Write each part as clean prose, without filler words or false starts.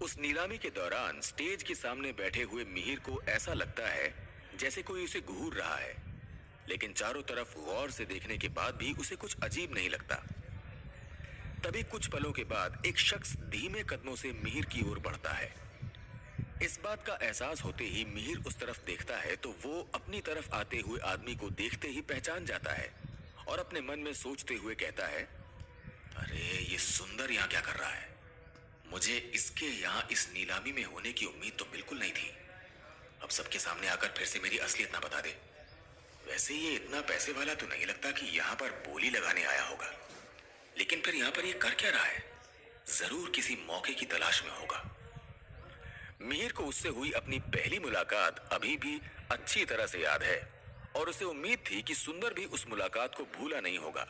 उस नीलामी के दौरान स्टेज के सामने बैठे हुए मिहिर को ऐसा लगता है जैसे कोई उसे घूर रहा है, लेकिन चारों तरफ गौर से देखने के बाद भी उसे कुछ अजीब नहीं लगता। तभी कुछ पलों के बाद एक शख्स धीमे कदमों से मिहिर की ओर बढ़ता है। इस बात का एहसास होते ही मिहिर उस तरफ देखता है तो वो अपनी तरफ आते हुए आदमी को देखते ही पहचान जाता है और अपने मन में सोचते हुए कहता है, अरे ये सुंदर यहाँ क्या कर रहा है? मुझे इसके यहाँ इस नीलामी में होने की उम्मीद तो बिल्कुल नहीं थी। अब सबके सामने आकर फिर से मेरी असलियत ना बता दे। वैसे ये इतना पैसे वाला तो नहीं लगता कि यहाँ पर बोली लगाने आया होगा, लेकिन फिर यहाँ पर ये कर क्या रहा है? जरूर किसी मौके की तलाश में होगा। मिहिर को उससे हुई अपनी पहली मुलाकात अभी भी अच्छी तरह से याद है और उसे उम्मीद थी कि सुंदर भी उस मुलाकात को भूला नहीं होगा।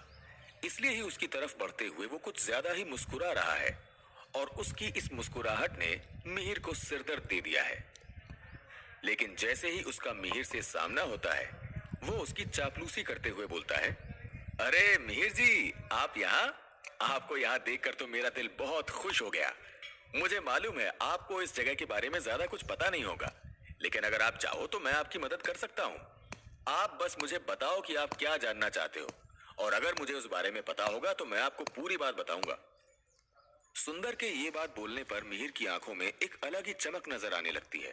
इसलिए ही उसकी तरफ बढ़ते हुए वो कुछ ज्यादा ही मुस्कुरा रहा है और उसकी इस मुस्कुराहट ने मिहिर को सिरदर्द दे दिया है। लेकिन जैसे ही उसका मिहिर से सामना होता है, वो उसकी चापलूसी करते हुए बोलता है, अरे मिहिर जी, आप यहाँ? आपको यहाँ देखकर तो मेरा दिल बहुत खुश हो गया। मुझे मालूम है आपको इस जगह के बारे में ज्यादा कुछ पता नहीं होगा, लेकिन अगर आप चाहो तो मैं आपकी मदद कर सकता हूँ। आप बस मुझे बताओ कि आप क्या जानना चाहते हो, और अगर मुझे उस बारे में पता होगा तो मैं आपको पूरी बात बताऊंगा। सुंदर के ये बात बोलने पर मिहिर की आंखों में एक अलग ही चमक नजर आने लगती है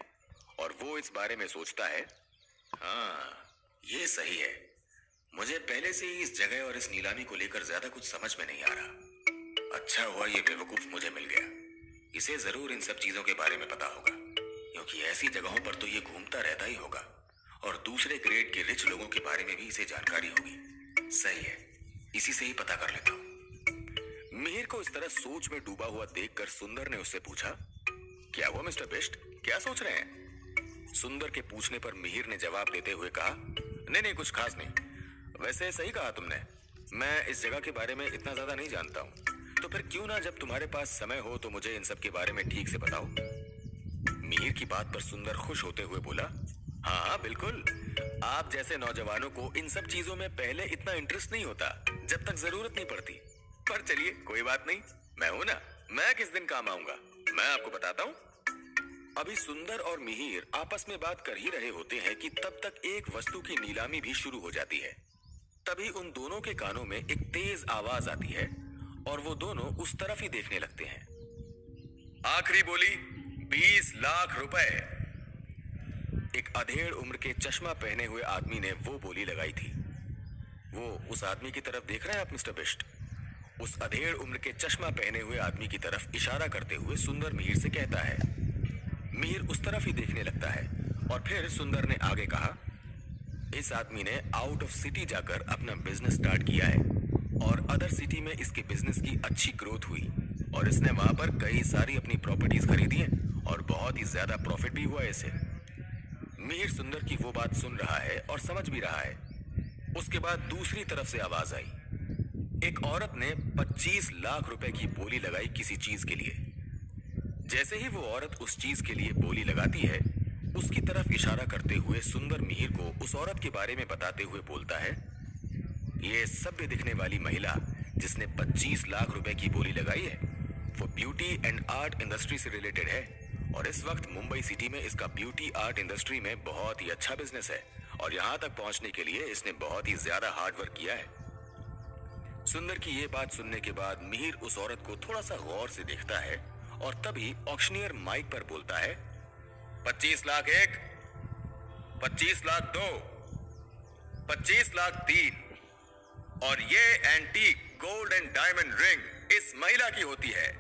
और वो इस बारे में सोचता है, हाँ ये सही है। मुझे पहले से ही इस जगह और इस नीलामी को लेकर ज्यादा कुछ समझ में नहीं आ रहा। अच्छा हुआ ये बेवकूफ मुझे मिल गया। इसे जरूर इन सब चीजों के बारे में पता होगा, क्योंकि ऐसी जगहों पर तो ये घूमता रहता ही होगा और दूसरे ग्रेड के रिच लोगों के बारे में भी इसे जानकारी होगी। सही है, इसी से ही पता कर लेता हूँ। मिहिर को इस तरह सोच में डूबा हुआ देखकर सुंदर ने उससे पूछा, क्या हुआ मिस्टर बिष्ट, क्या सोच रहे हैं? सुंदर के पूछने पर मिहिर ने जवाब देते हुए कहा, नहीं कुछ खास नहीं। वैसे सही कहा तुमने, मैं इस जगह के बारे में इतना ज्यादा नहीं जानता हूँ। तो फिर क्यों ना जब तुम्हारे पास समय हो तो मुझे इन सब के बारे में ठीक से बताओ। मिहिर की बात पर सुंदर खुश होते हुए बोला, हाँ बिल्कुल। आप जैसे नौजवानों को इन सब चीजों में पहले इतना इंटरेस्ट नहीं होता जब तक जरूरत नहीं पड़ती। पर चलिए कोई बात नहीं, मैं हूं ना, मैं किस दिन काम आऊंगा, मैं आपको बताता हूँ। अभी सुंदर और मिहिर आपस में बात कर ही रहे होते हैं कि तब तक एक वस्तु की नीलामी भी शुरू हो जाती है। तभी उन दोनों के कानों में एक तेज आवाज आती है और वो दोनों उस तरफ ही देखने लगते हैं। आखिरी बोली 20 लाख रुपए। एक अधेड़ उम्र के चश्मा पहने हुए आदमी ने वो बोली लगाई थी। वो उस आदमी की तरफ देख रहे हैं आप मिस्टर बिष्ट? उस अधेड़ उम्र के चश्मा पहने हुए आदमी की तरफ इशारा करते हुए सुंदर मिहिर से कहता है। मिहिर उस तरफ ही देखने लगता है और फिर सुंदर ने आगे कहा, इस आदमी ने आउट ऑफ सिटी जाकर अपना बिजनेस स्टार्ट किया है और अदर सिटी में इसके बिजनेस की अच्छी ग्रोथ हुई और इसने वहां पर कई सारी अपनी प्रॉपर्टीज खरीदी हैं और बहुत ही ज्यादा प्रॉफिट भी हुआ इसे। मिहिर सुंदर की वो बात सुन रहा है और समझ भी रहा है। उसके बाद दूसरी तरफ से आवाज आई। एक औरत ने 25 लाख रुपए की बोली लगाई किसी चीज के लिए। जैसे ही वो औरत उस चीज के लिए बोली लगाती है, उसकी तरफ इशारा करते हुए सुंदर मिहिर को उस औरत के बारे में बताते हुए बोलता है, ये सभ्य दिखने वाली महिला जिसने 25 लाख रुपए की बोली लगाई है, वो ब्यूटी एंड आर्ट इंडस्ट्री से रिलेटेड है और इस वक्त मुंबई सिटी में इसका ब्यूटी आर्ट इंडस्ट्री में बहुत ही अच्छा बिजनेस है और यहाँ तक पहुंचने के लिए इसने बहुत ही ज्यादा हार्ड वर्क किया है। सुंदर की ये बात सुनने के बाद मिहिर उस औरत को थोड़ा सा गौर से देखता है और तभी ऑक्शनियर माइक पर बोलता है, 25 लाख 1, 25 लाख 2, 25 लाख 3 और ये antique gold and diamond ring इस महिला की होती है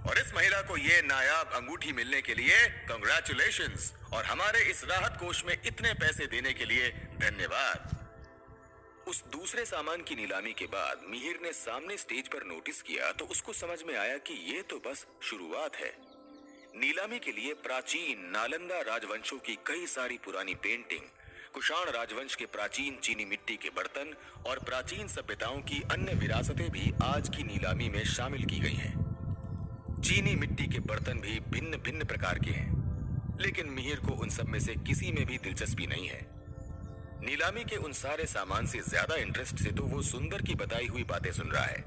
और इस महिला को ये नायाब अंगूठी मिलने के लिए कांग्रेचुलेशंस और हमारे इस राहत कोष में इतने पैसे देने के लिए धन्यवाद। उस दूसरे सामान की नीलामी के बाद मिहिर ने सामने स्टेज पर नोटिस किया तो उसको समझ में आया कि ये तो बस शुरुआत है। नीलामी के लिए प्राचीन नालंदा राजवंशों की कई सारी पुरानी पेंटिंग, कुषाण राजवंश के प्राचीन चीनी मिट्टी के बर्तन और प्राचीन सभ्यताओं की अन्य विरासतें भी आज की नीलामी में शामिल की गई हैं। चीनी मिट्टी के बर्तन भी भिन्न भिन्न प्रकार के हैं, लेकिन मिहिर को उन सब में से किसी में भी दिलचस्पी नहीं है। नीलामी के उन सारे सामान से ज्यादा इंटरेस्ट से तो वो सुंदर की बताई हुई बातें सुन रहा है।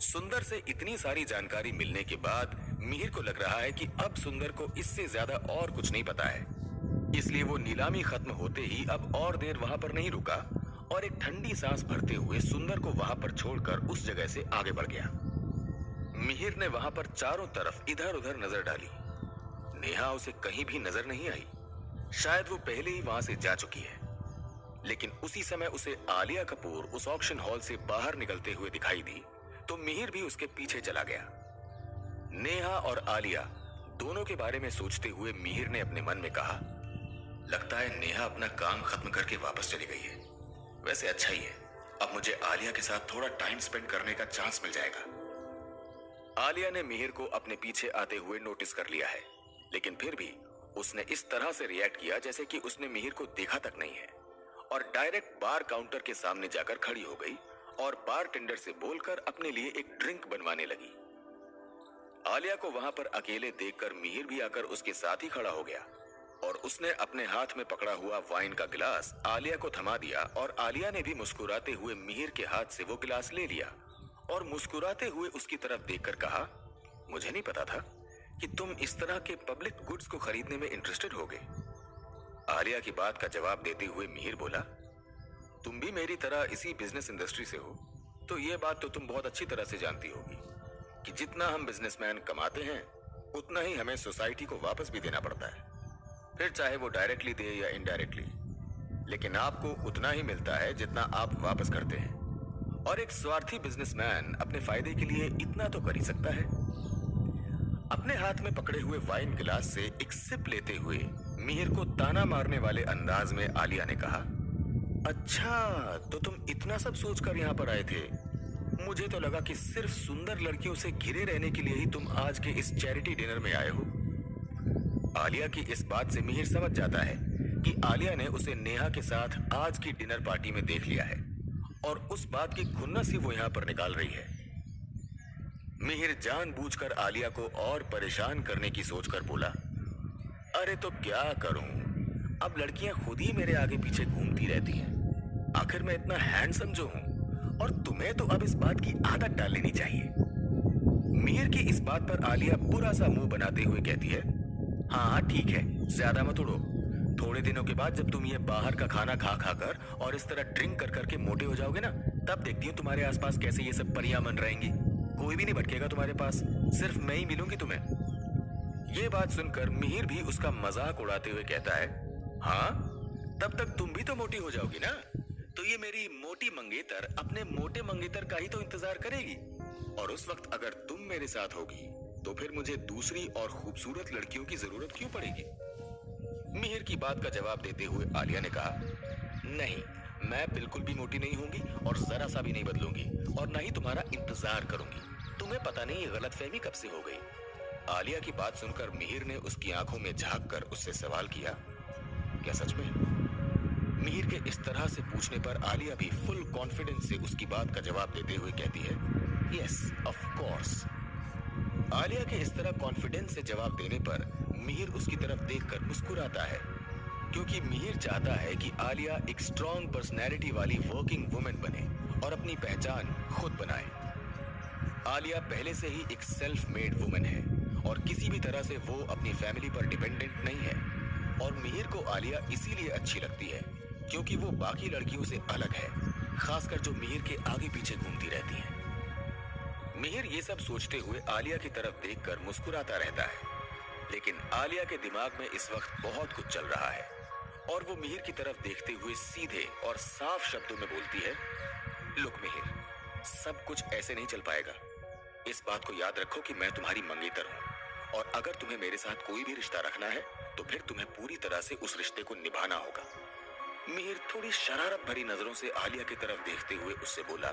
सुंदर से इतनी सारी जानकारी मिलने के बाद मिहिर को लग रहा है कि अब सुंदर को इससे ज्यादा और कुछ नहीं पता है, इसलिए वो नीलामी खत्म होते ही अब और देर वहां पर नहीं रुका और एक ठंडी सांस भरते हुए सुंदर को वहां पर छोड़कर उस जगह से आगे बढ़ गया। मिहिर ने वहां पर चारों तरफ इधर उधर नजर डाली। नेहा उसे कहीं भी नजर नहीं आई। शायद वो पहले ही वहां से जा चुकी है। लेकिन उसी समय उसे आलिया कपूर उस ऑक्शन हॉल से बाहर निकलते हुए दिखाई दी, तो मिहिर भी उसके पीछे चला गया। नेहा और आलिया दोनों के बारे में सोचते हुए मिहिर ने अपने मन में कहा, लगता है नेहा अपना काम खत्म करके वापस चली गई है। वैसे अच्छा ही है, अब मुझे आलिया के साथ थोड़ा टाइम स्पेंड करने का चांस मिल जाएगा। आलिया ने मिहिर को अपने पीछे आते हुए नोटिस कर लिया है, लेकिन फिर भी उसने इस तरह से रिएक्ट किया जैसे कि उसने मिहिर को देखा तक नहीं है, और डायरेक्ट बार काउंटर के सामने जाकर खड़ी हो गई और बारटेंडर से बोलकर अपने लिए एक ड्रिंक बनवाने लगी। आलिया को वहां पर अकेले देखकर मिहिर भी आकर उसके साथ ही खड़ा हो गया और उसने अपने हाथ में पकड़ा हुआ वाइन का गिलास आलिया को थमा दिया और आलिया ने भी मुस्कुराते हुए मिहिर के हाथ से वो गिलास ले लिया और मुस्कुराते हुए उसकी तरफ देखकर कहा, मुझे नहीं पता था कि तुम इस तरह के पब्लिक गुड्स को खरीदने में इंटरेस्टेड होगे। आलिया की बात का जवाब देते हुए मिहिर बोला, तुम भी मेरी तरह इसी बिजनेस इंडस्ट्री से हो, तो ये बात तो तुम बहुत अच्छी तरह से जानती होगी कि जितना हम बिजनेसमैन कमाते हैं उतना ही हमें सोसाइटी को वापस भी देना पड़ता है, फिर चाहे वो डायरेक्टली दे या इनडायरेक्टली, लेकिन आपको उतना ही मिलता है जितना आप वापस करते हैं। और एक स्वार्थी बिजनेसमैन अपने फायदे के लिए इतना तो कर ही सकता है। अपने हाथ में पकड़े हुए वाइन गिलास से एक सिप लेते हुए मिहिर को ताना मारने वाले अंदाज में आलिया ने कहा, अच्छा तो तुम इतना सब सोचकर यहाँ पर आए थे। मुझे तो लगा कि सिर्फ सुंदर लड़कियों से घिरे रहने के लिए ही तुम आज के इस चैरिटी डिनर में आए हो। आलिया की इस बात से मिहिर समझ जाता है कि आलिया ने उसे नेहा के साथ आज की डिनर पार्टी में देख लिया है और उस बात की खुन्नस ही वो यहाँ पर निकाल रही है। मिहिर जानबूझकर आलिया को और परेशान करने की सोचकर बोला, अरे तो क्या करूं, अब लड़कियां खुद ही मेरे आगे पीछे घूमती रहती हैं। आखिर मैं इतना हैंडसम जो हूं, और तुम्हें तो अब इस बात की आदत डाल लेनी चाहिए। मिहिर की इस बात पर आलिया बुरा सा मुंह बनाते हुए कहती है, हाँ ठीक है, ज्यादा मत उड़ो। थोड़े दिनों के बाद जब तुम ये बाहर का खाना खा खाकर और इस तरह ड्रिंक कर करके मोटे हो जाओगे ना, तब देखती हूँ तुम्हारे आसपास कैसे ये सब परियां मन रहेंगी। कोई भी नहीं भटकेगा तुम्हारे पास, सिर्फ मैं ही मिलूंगी तुम्हें। ये बात सुनकर मिहिर भी उसका मजाक उड़ाते हुए कहता है, हाँ तब तक तुम भी तो मोटी हो जाओगी ना, तो ये मेरी मोटी मंगेतर अपने मोटे मंगेतर का ही तो इंतजार करेगी, और उस वक्त अगर तुम मेरे साथ होगी तो फिर मुझे दूसरी और खूबसूरत लड़कियों की जरूरत क्यों पड़ेगी। मिहिर की बात का जवाब देते हुए आलिया ने कहा, नहीं मैं बिल्कुल भी मोटी नहीं होंगी और जरा सा भी नहीं बदलूंगी और ना ही तुम्हारा इंतजार करूंगी। तुम्हें पता नहीं ये गलतफहमी कब से हो गई। आलिया की बात सुनकर मिहिर ने उसकी आंखों में झांक कर उससे सवाल किया, क्या सच में? मिहिर के इस तरह से पूछने पर आलिया भी फुल कॉन्फिडेंस से उसकी बात का जवाब देते हुए कहती है, यस ऑफ कोर्स। आलिया के इस तरह कॉन्फिडेंस से जवाब देने पर मिहिर उसकी तरफ देखकर मुस्कुराता है, क्योंकि मिहिर चाहता है कि आलिया एक स्ट्रॉन्ग पर्सनैलिटी वाली वर्किंग वुमेन बने और अपनी पहचान खुद बनाए। आलिया पहले से ही एक सेल्फ मेड वुमेन है और किसी भी तरह से वो अपनी फैमिली पर डिपेंडेंट नहीं है, और मिहिर को आलिया इसीलिए अच्छी लगती है क्योंकि वो बाकी लड़कियों से अलग है, खासकर जो मिहिर के आगे पीछे घूमती रहती हैं। मिहिर ये सब सोचते हुए आलिया की तरफ देखकर मुस्कुराता रहता है, लेकिन आलिया के दिमाग में इस वक्त बहुत कुछ चल रहा है और वो मिहिर की तरफ देखते हुए सीधे और साफ शब्दों में बोलती है, लुक मिहिर, सब कुछ ऐसे नहीं चल पाएगा। इस बात को याद रखो कि मैं तुम्हारी मंगेतर हूं, और अगर तुम्हें मेरे साथ कोई भी रिश्ता रखना है तो फिर तुम्हें पूरी तरह से उस रिश्ते को निभाना होगा। मिहिर थोड़ी शरारत भरी नजरों से आलिया की तरफ देखते हुए उससे बोला,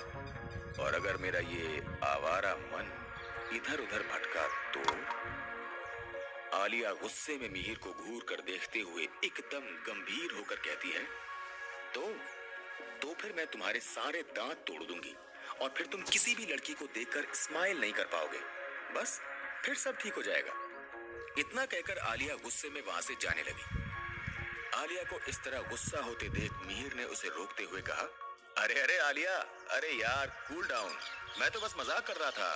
और अगर मेरा ये आवारा मन इधर उधर भटका तो? आलिया गुस्से में मिहिर को घूर कर देखते हुए एकदम गंभीर होकर कहती है, तो फिर मैं तुम्हारे सारे दांत तोड़ दूंगी और फिर तुम किसी भी लड़की को देखकर स्माइल नहीं कर पाओगे। बस फिर सब ठीक हो जाएगा। इतना कहकर आलिया गुस्से में वहां से जाने लगी। आलिया को इस तरह गुस्सा होते देख मिहिर ने उसे रोकते हुए कहा, अरे अरे आलिया, अरे यार कूल डाउन, मैं तो बस मजाक कर रहा था।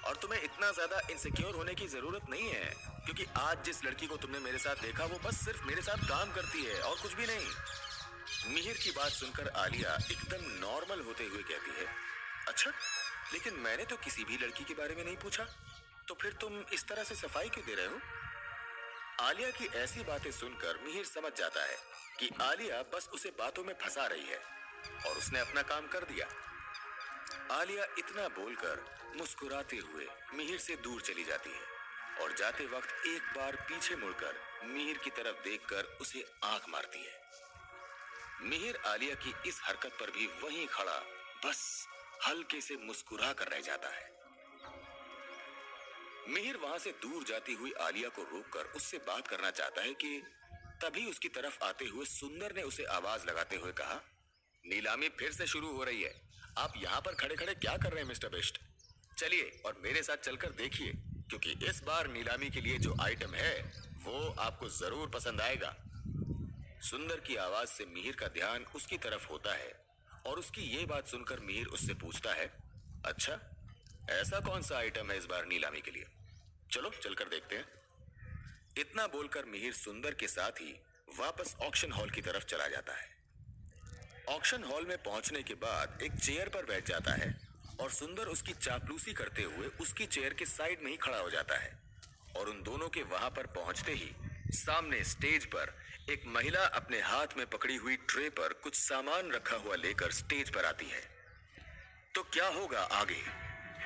और तुम्हें इतना ज्यादा इनसिक्योर होने की जरूरत नहीं है, क्योंकि आज जिस लड़की को तुमने मेरे साथ देखा वो बस सिर्फ मेरे साथ काम करती है और कुछ भी नहीं। मिहिर की बात सुनकर आलिया एकदम नॉर्मल होते हुए कहती है, अच्छा, लेकिन मैंने तो किसी भी लड़की के बारे में नहीं पूछा, तो फिर तुम इस तरह से सफाई क्यों दे रहे हो? आलिया की ऐसी बातें सुनकर मिहिर समझ जाता है कि आलिया बस उसे बातों में फंसा रही है और उसने अपना काम कर दिया। आलिया इतना बोलकर मुस्कुराते हुए मिहिर से दूर चली जाती है और जाते वक्त एक बार पीछे मुड़कर मिहिर की तरफ देखकर उसे आंख मारती है। मिहिर आलिया की इस हरकत पर भी वहीं खड़ा बस हल्के से मुस्कुरा कर रह जाता है। मिहिर वहां से दूर जाती हुई आलिया को रोककर उससे बात करना चाहता है कि तभी उसकी तरफ आते हुए सुंदर ने उसे आवाज लगाते हुए कहा, नीलामी फिर से शुरू हो रही है। आप यहाँ पर खड़े खड़े क्या कर रहे हैं मिस्टर बिस्ट? चलिए और मेरे साथ चलकर देखिए, क्योंकि इस बार नीलामी के लिए जो आइटम है वो आपको जरूर पसंद आएगा। सुंदर की आवाज से मिहिर का ध्यान उसकी तरफ होता है और उसकी ये बात सुनकर मिहिर उससे पूछता है, अच्छा, ऐसा कौन सा आइटम है इस बार नीलामी के लिए? चलो चलकर देखते हैं। इतना बोलकर मिहिर सुंदर के साथ ही वापस ऑक्शन हॉल की तरफ चला जाता है। ऑक्शन हॉल में पहुंचने के बाद एक चेयर पर बैठ जाता है और सुंदर उसकी चापलूसी करते हुए उसकी चेयर के साइड में ही खड़ा हो जाता है और उन दोनों के वहां पर पहुंचते ही सामने स्टेज पर एक महिला अपने हाथ में पकड़ी हुई ट्रे पर कुछ सामान रखा हुआ लेकर स्टेज पर आती है। तो क्या होगा आगे?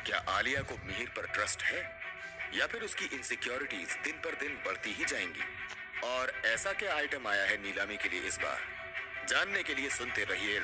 क्या आलिया को मिहिर पर ट्रस्ट है या फिर उसकी इनसिक्योरिटीज दिन पर दिन बढ़ती ही जाएंगी? और ऐसा क्या आइटम आया है नीलामी के लिए इस बार? जानने के लिए सुनते रहिए